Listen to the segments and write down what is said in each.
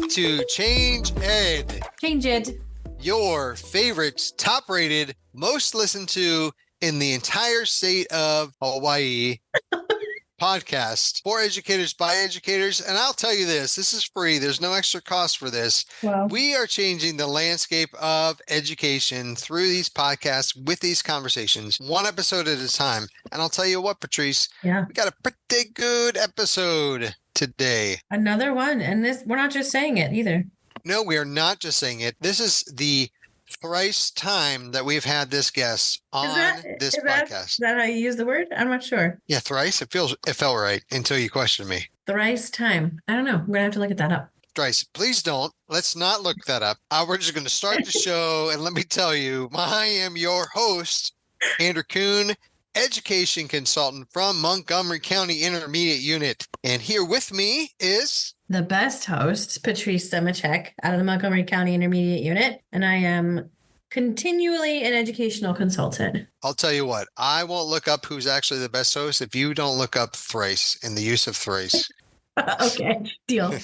to Change Ed, Change it. your favorite, top-rated, most listened to in the entire state of Hawaii podcast for educators by educators. And I'll tell you this is free. There's no extra cost for this. Wow. We are changing the landscape of education through these podcasts with these conversations, one episode at a time. And I'll tell you what, Patrice, we got a pretty good episode today. Another one. And this, we're not just saying it either. No, we are not just saying it. This is the thrice time that we've had this guest on this podcast. Is that how you use the word? I'm not sure. Yeah, thrice. It felt right until you questioned me. Thrice time. I don't know. We're going to have to look at that up. Thrice. Please don't. Let's not look that up. We're just going to start the show. And let me tell you, I am your host, Andrew Kuhn, education consultant from Montgomery County Intermediate Unit. And here with me is the best host, Patrice Semachek, out of the Montgomery County Intermediate Unit. And I am continually an educational consultant. I'll tell you what, I won't look up who's actually the best host if you don't look up thrice and the use of thrice. Okay, deal.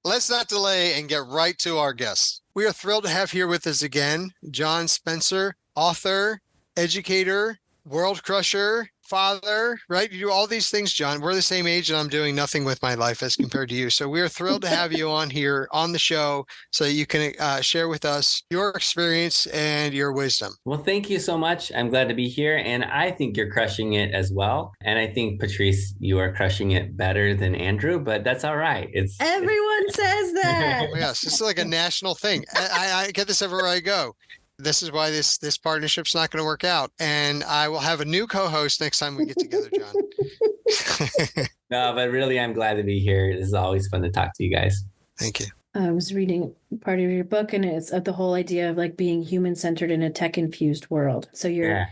Let's not delay and get right to our guests. We are thrilled to have here with us again, John Spencer, author, educator, world crusher, father, right? You do all these things, John. We're the same age and I'm doing nothing with my life as compared to you. So we're thrilled to have you on here on the show so you can share with us your experience and your wisdom. Well, thank you so much. I'm glad to be here. And I think you're crushing it as well. And I think, Patrice, you are crushing it better than Andrew, but that's all right. Everyone says that. Oh, yes, this is like a national thing. I get this everywhere I go. This is why this partnership's not going to work out. And I will have a new co-host next time we get together, John. No, but really, I'm glad to be here. This is always fun to talk to you guys. Thank you. I was reading part of your book, and it's the whole idea of like being human-centered in a tech-infused world. So you're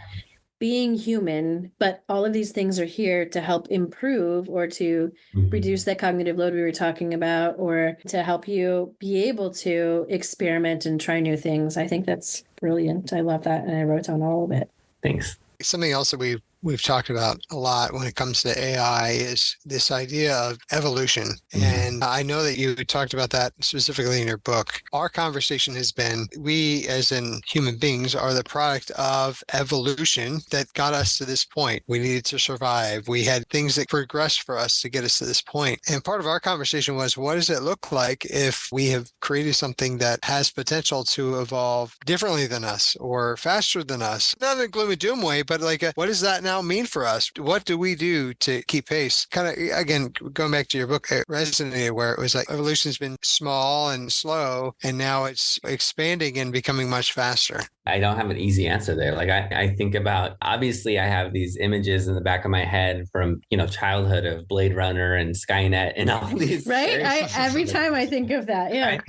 being human, but all of these things are here to help improve or to reduce that cognitive load we were talking about, or to help you be able to experiment and try new things. I think that's brilliant. I love that. And I wrote down all of it. Thanks. Something else that we've talked about a lot when it comes to AI is this idea of evolution. And I know that you talked about that specifically in your book. Our conversation has been, we as in human beings are the product of evolution that got us to this point. We needed to survive. We had things that progressed for us to get us to this point. And part of our conversation was, what does it look like if we have created something that has potential to evolve differently than us or faster than us? Not in a gloom and doom way, but like, what does that now mean for us? What do we do to keep pace? Kind of, again, going back to your book, it resonated where it was like evolution's been small and slow, and now it's expanding and becoming much faster. I don't have an easy answer there. Like I think about, obviously I have these images in the back of my head from, childhood of Blade Runner and Skynet and all these. Right. Every time I think of that. Yeah.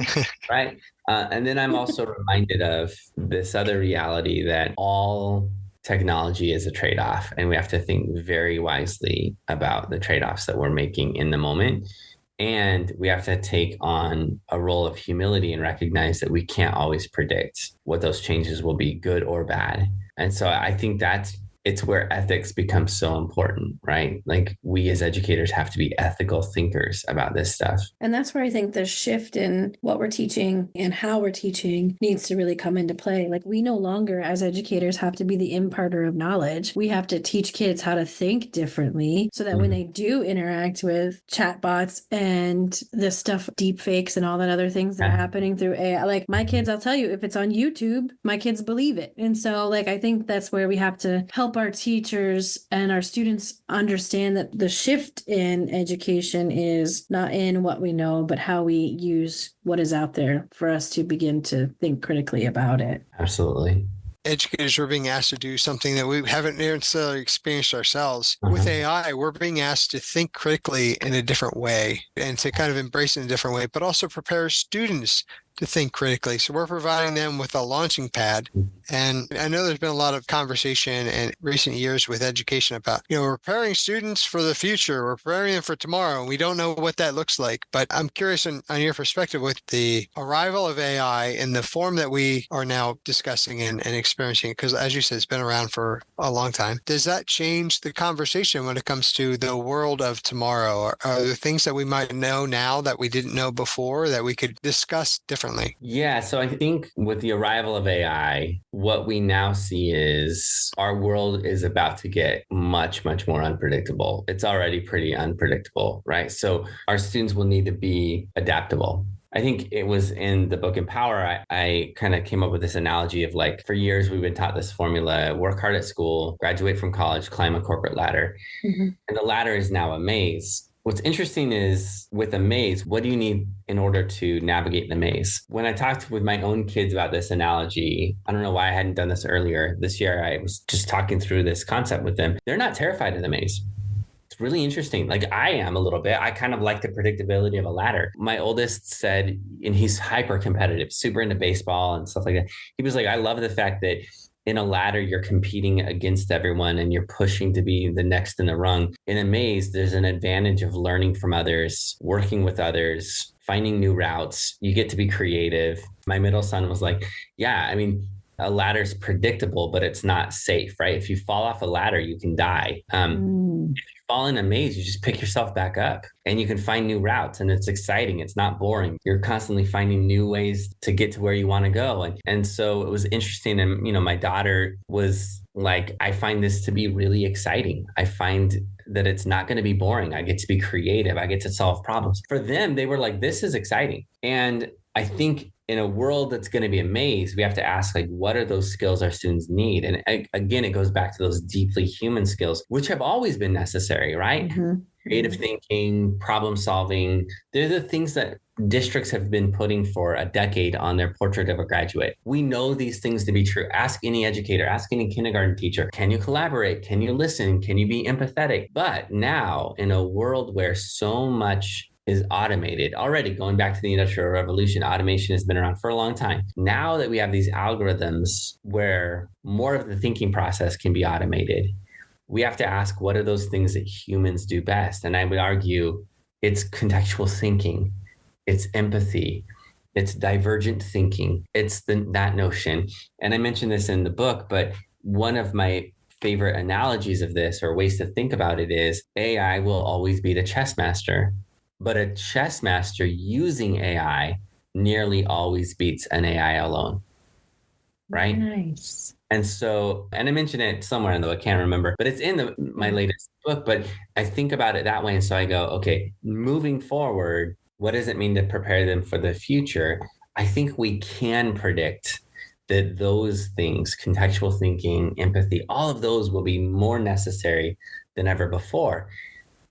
Right. And then I'm also reminded of this other reality that all technology is a trade-off, and we have to think very wisely about the trade-offs that we're making in the moment. And we have to take on a role of humility and recognize that we can't always predict what those changes will be, good or bad. And so I think it's where ethics becomes so important, right? Like we as educators have to be ethical thinkers about this stuff. And that's where I think the shift in what we're teaching and how we're teaching needs to really come into play. Like we no longer as educators have to be the imparter of knowledge. We have to teach kids how to think differently so that when they do interact with chatbots and the stuff, deep fakes and all that other things that are happening through AI, like my kids, I'll tell you, if it's on YouTube, my kids believe it. And so like, I think that's where we have to help our teachers and our students understand that the shift in education is not in what we know, but how we use what is out there for us to begin to think critically about it. Absolutely. Educators are being asked to do something that we haven't necessarily experienced ourselves. With AI, we're being asked to think critically in a different way and to kind of embrace it in a different way, but also prepare students to think critically. So we're providing them with a launching pad. And I know there's been a lot of conversation in recent years with education about, we're preparing students for the future, we're preparing them for tomorrow, and we don't know what that looks like. But I'm curious on your perspective with the arrival of AI in the form that we are now discussing and experiencing, because as you said, it's been around for a long time. Does that change the conversation when it comes to the world of tomorrow? Are there things that we might know now that we didn't know before that we could discuss differently? Yeah. So I think with the arrival of AI, what we now see is our world is about to get much, much more unpredictable. It's already pretty unpredictable, right? So our students will need to be adaptable. I think it was in the book Empower, I kind of came up with this analogy of like, for years, we've been taught this formula: work hard at school, graduate from college, climb a corporate ladder. Mm-hmm. And the ladder is now a maze. What's interesting is with a maze, what do you need in order to navigate the maze? When I talked with my own kids about this analogy, I don't know why I hadn't done this earlier. This year, I was just talking through this concept with them. They're not terrified of the maze. It's really interesting. Like I am a little bit. I kind of like the predictability of a ladder. My oldest said, and he's hyper competitive, super into baseball and stuff like that. He was like, I love the fact that in a ladder, you're competing against everyone and you're pushing to be the next in the rung. In a maze, there's an advantage of learning from others, working with others, finding new routes. You get to be creative. My middle son was like, yeah, I mean, a ladder's predictable, but it's not safe, right? If you fall off a ladder, you can die. If you fall in a maze, you just pick yourself back up and you can find new routes, and it's exciting. It's not boring. You're constantly finding new ways to get to where you want to go. And so it was interesting. And, my daughter was like, I find this to be really exciting. I find that it's not going to be boring. I get to be creative. I get to solve problems. For them, they were like, this is exciting. And I think in a world that's going to be a maze, we have to ask, like, what are those skills our students need? And again, it goes back to those deeply human skills, which have always been necessary, right? Mm-hmm. Creative thinking, problem solving. They're the things that districts have been putting for a decade on their portrait of a graduate. We know these things to be true. Ask any educator, ask any kindergarten teacher. Can you collaborate? Can you listen? Can you be empathetic? But now, in a world where so much is automated already, going back to the Industrial Revolution, automation has been around for a long time. Now that we have these algorithms where more of the thinking process can be automated, we have to ask, what are those things that humans do best? And I would argue it's contextual thinking, it's empathy, it's divergent thinking, it's that notion. And I mentioned this in the book, but one of my favorite analogies of this, or ways to think about it, is AI will always beat a chess master. But a chess master using AI nearly always beats an AI alone, right? Nice. And so, and I mentioned it somewhere in the book, I can't remember, but it's in my latest book. But I think about it that way. And so I go, okay, moving forward, what does it mean to prepare them for the future? I think we can predict that those things, contextual thinking, empathy, all of those will be more necessary than ever before.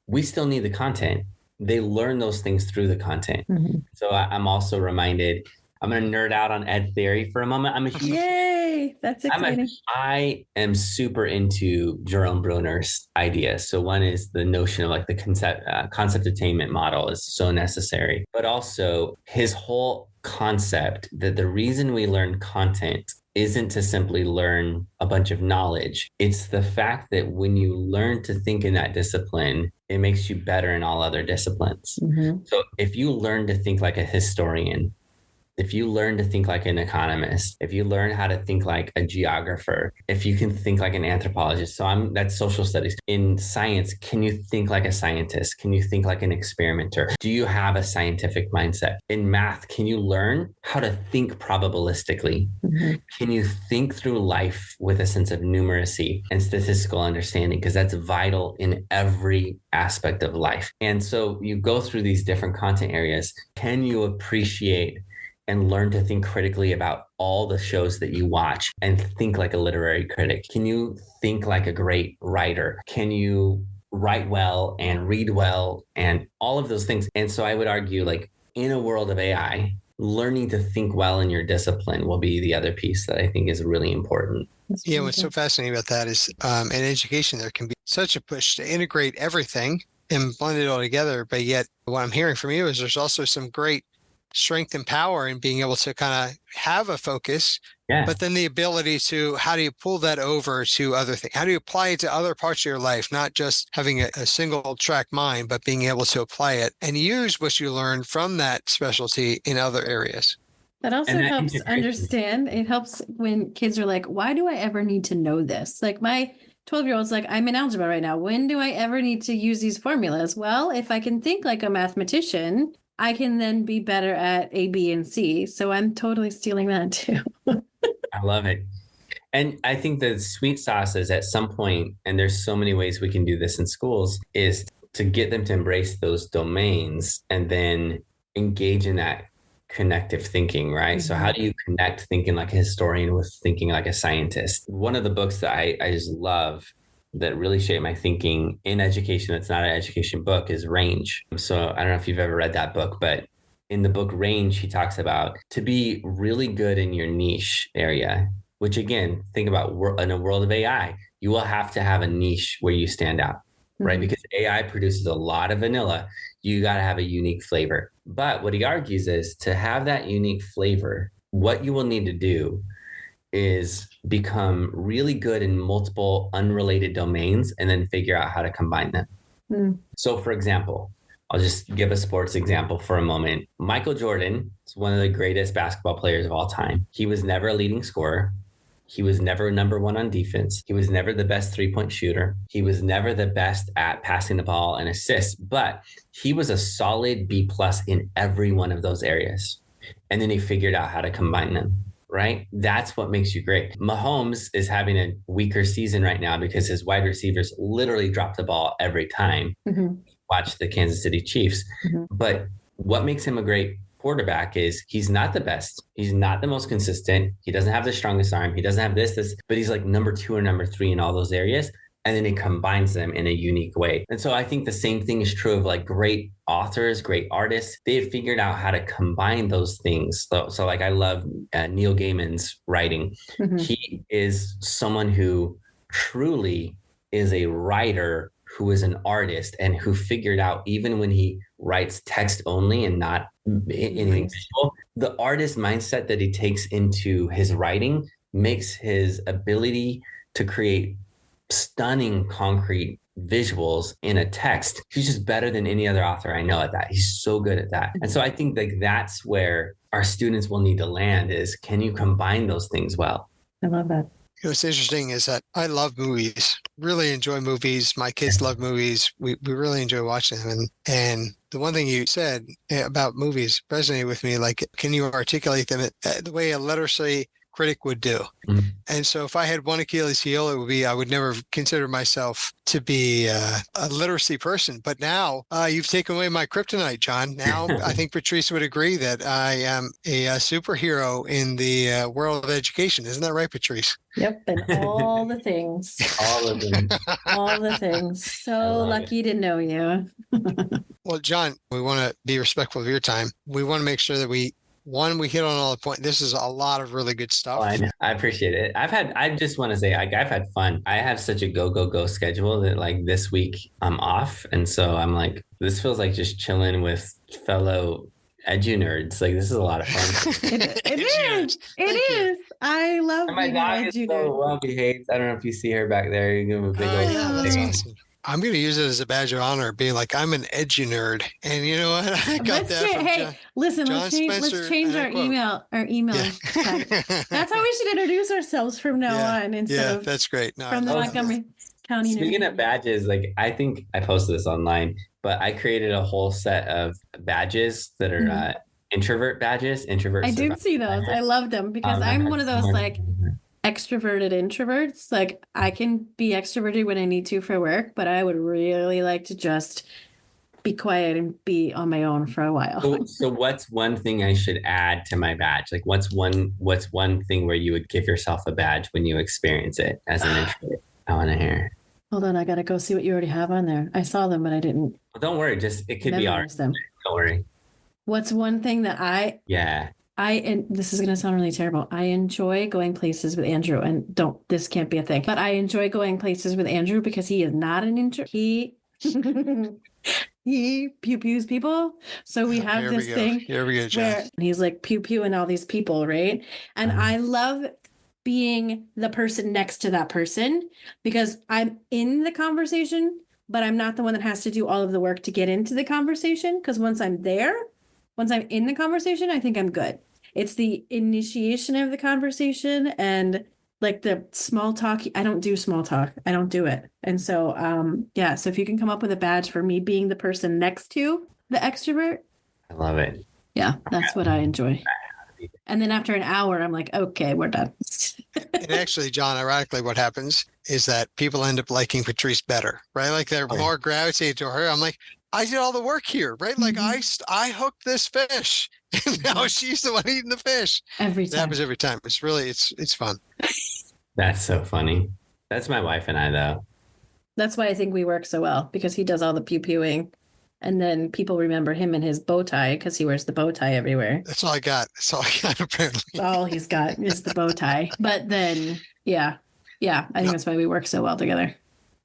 We still need the content. They learn those things through the content. Mm-hmm. So I'm also reminded, I'm going to nerd out on ed theory for a moment. Yay! That's exciting. I am super into Jerome Bruner's ideas. So one is the notion of like the concept attainment model is so necessary, but also his whole concept that the reason we learn content isn't to simply learn a bunch of knowledge. It's the fact that when you learn to think in that discipline, it makes you better in all other disciplines. Mm-hmm. So if you learn to think like a historian, if you learn to think like an economist, if you learn how to think like a geographer, if you can think like an anthropologist, that's social studies. In science, can you think like a scientist? Can you think like an experimenter? Do you have a scientific mindset? In math, can you learn how to think probabilistically? Mm-hmm. Can you think through life with a sense of numeracy and statistical understanding? Because that's vital in every aspect of life. And so you go through these different content areas. Can you appreciate and learn to think critically about all the shows that you watch and think like a literary critic? Can you think like a great writer? Can you write well and read well and all of those things? And so I would argue, like, in a world of AI, learning to think well in your discipline will be the other piece that I think is really important. Yeah, what's so fascinating about that is in education, there can be such a push to integrate everything and blend it all together. But yet what I'm hearing from you is there's also some great strength and power in being able to kind of have a focus. Yeah. But then the ability to, how do you pull that over to other things? How do you apply it to other parts of your life? Not just having a single track mind, but being able to apply it and use what you learn from that specialty in other areas. That also And that helps integration. understand. It helps when kids are like, why do I ever need to know this? Like my 12-year-old's like, I'm in algebra right now. When do I ever need to use these formulas? Well, if I can think like a mathematician, I can then be better at A, B, and C. So I'm totally stealing that too. I love it. And I think the sweet sauce is at some point, and there's so many ways we can do this in schools, is to get them to embrace those domains and then engage in that connective thinking, right? Mm-hmm. So how do you connect thinking like a historian with thinking like a scientist? One of the books that I just love that really shaped my thinking in education, that's not an education book, is Range. So I don't know if you've ever read that book, but in the book Range, he talks about to be really good in your niche area, which again, think about in a world of AI, you will have to have a niche where you stand out, right? Mm-hmm. Because AI produces a lot of vanilla. You got to have a unique flavor. But what he argues is to have that unique flavor, what you will need to do is become really good in multiple unrelated domains and then figure out how to combine them. Mm. So for example, I'll just give a sports example for a moment. Michael Jordan is one of the greatest basketball players of all time. He was never a leading scorer. He was never number one on defense. He was never the best three-point shooter. He was never the best at passing the ball and assists, but he was a solid B+ in every one of those areas. And then he figured out how to combine them, right? That's what makes you great. Mahomes is having a weaker season right now because his wide receivers literally drop the ball every time. Mm-hmm. Watch the Kansas City Chiefs. Mm-hmm. But what makes him a great quarterback is he's not the best. He's not the most consistent. He doesn't have the strongest arm. He doesn't have this, but he's like number 2 or number 3 in all those areas. And then he combines them in a unique way. And so I think the same thing is true of like great authors, great artists. They've figured out how to combine those things. So like I love Neil Gaiman's writing. Mm-hmm. He is someone who truly is a writer who is an artist and who figured out, even when he writes text only and not anything visual, the artist mindset that he takes into his writing makes his ability to create stunning concrete visuals in a text. He's just better than any other author I know at that. He's so good at that. And so I think like that's where our students will need to land is, can you combine those things well? I love that. What's interesting is that I love movies, really enjoy movies. My kids love movies. We really enjoy watching them. And the one thing you said about movies resonated with me, like, can you articulate them the way a literacy critic would do? Mm-hmm. And so if I had one Achilles heel, it would be I would never consider myself to be a literacy person. But now you've taken away my kryptonite, John. Now I think Patrice would agree that I am a superhero in the world of education. Isn't that right, Patrice? Yep. And all the things. All of them. All the things. So lucky to know you. Well, John, we want to be respectful of your time. We want to make sure that we hit on all the points. This is a lot of really good stuff. I appreciate it. I just want to say, like, I've had fun. I have such a go schedule that like this week I'm off. And so I'm like, this feels like just chilling with fellow edu nerds. Like, this is a lot of fun. It is. It is. I love and my dog is so well behaved. I don't know if you see her back there. You give him a big old that's awesome. I'm going to use it as a badge of honor, being like, I'm an edu nerd. And you know what? I got that from John. Listen, John let's change our email. Yeah. That's how we should introduce ourselves from now on instead of that's great. No, from the Montgomery County. Speaking of badges, like I think I posted this online, but I created a whole set of badges that are introvert badges. I did see those. I love them because I'm one of those like extroverted introverts. Like I can be extroverted when I need to for work, but I would really like to just be quiet and be on my own for a while. So what's one thing I should add to my badge? Like what's one thing where you would give yourself a badge when you experience it as an introvert? I want to hear. Hold on, I gotta go see what you already have on there. I saw them, but I didn't. Well, don't worry, it could be ours. Don't worry. What's one thing that and this is going to sound really terrible. I enjoy going places with Andrew, and this can't be a thing, but I enjoy going places with Andrew because he is not an introvert. He he pews people. So we have Here this we go. thing Here we go, John. where he's like pew and all these people, right? And I love being the person next to that person because I'm in the conversation, but I'm not the one that has to do all of the work to get into the conversation. Because once I'm in the conversation, I think I'm good. It's the initiation of the conversation and like the small talk. I don't do small talk. I don't do it. And so, yeah. So if you can come up with a badge for me being the person next to the extrovert. I love it. Yeah, that's what I enjoy. And then after an hour, I'm like, okay, we're done. And actually, John, ironically, what happens is that people end up liking Patrice better, right? Like they're more gravitated to her. I'm like, I did all the work here, right? Like I hooked this fish, and now she's the one eating the fish. Every It time. happens every time. It's really, it's fun. That's so funny. That's my wife and I, though. That's why I think we work so well, because he does all the pewing. And then people remember him in his bow tie because he wears the bow tie everywhere. That's all I got. That's all I got, apparently. That's all he's got is the bow tie. But then, yeah, I think that's why we work so well together.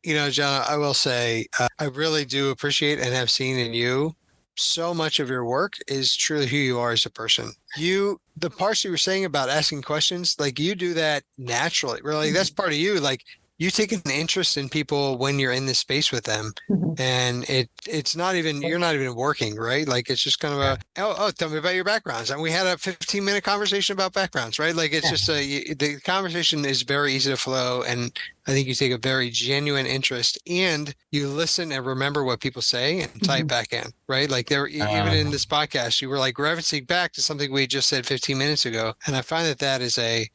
You know, John, I will say, I really do appreciate and have seen in you so much of your work is truly who you are as a person. The parts you were saying about asking questions, like you do that naturally. Really, that's part of you. Like you take an interest in people when you're in this space with them, and it's not even, you're not even working, right? Like it's just kind of tell me about your backgrounds, and we had a 15-minute conversation about backgrounds, right? Like it's just the conversation is very easy to flow, and I think you take a very genuine interest, and you listen and remember what people say and tie it back in, right? Like even in this podcast, you were like referencing back to something we just said 15 minutes ago, and I find that is a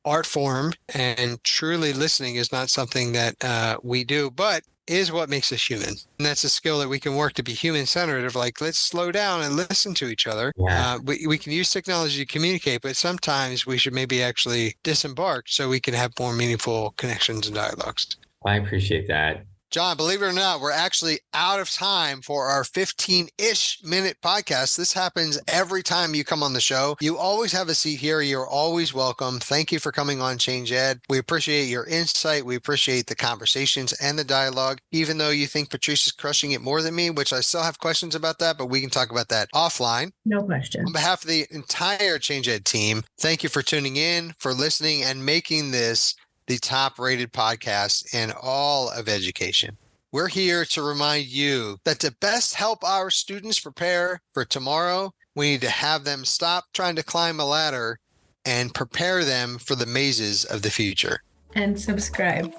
art form, and truly listening is not something that we do, but is what makes us human. And that's a skill that we can work to be human-centered of like, let's slow down and listen to each other. Yeah. We can use technology to communicate, but sometimes we should maybe actually disembark so we can have more meaningful connections and dialogues. I appreciate that. John, believe it or not, we're actually out of time for our 15-ish minute podcast. This happens every time you come on the show. You always have a seat here. You're always welcome. Thank you for coming on Change Ed. We appreciate your insight. We appreciate the conversations and the dialogue, even though you think Patrice is crushing it more than me, which I still have questions about that, but we can talk about that offline. No question. On behalf of the entire Change Ed team, thank you for tuning in, for listening, and making this the top-rated podcast in all of education. We're here to remind you that to best help our students prepare for tomorrow, we need to have them stop trying to climb a ladder and prepare them for the mazes of the future. And subscribe.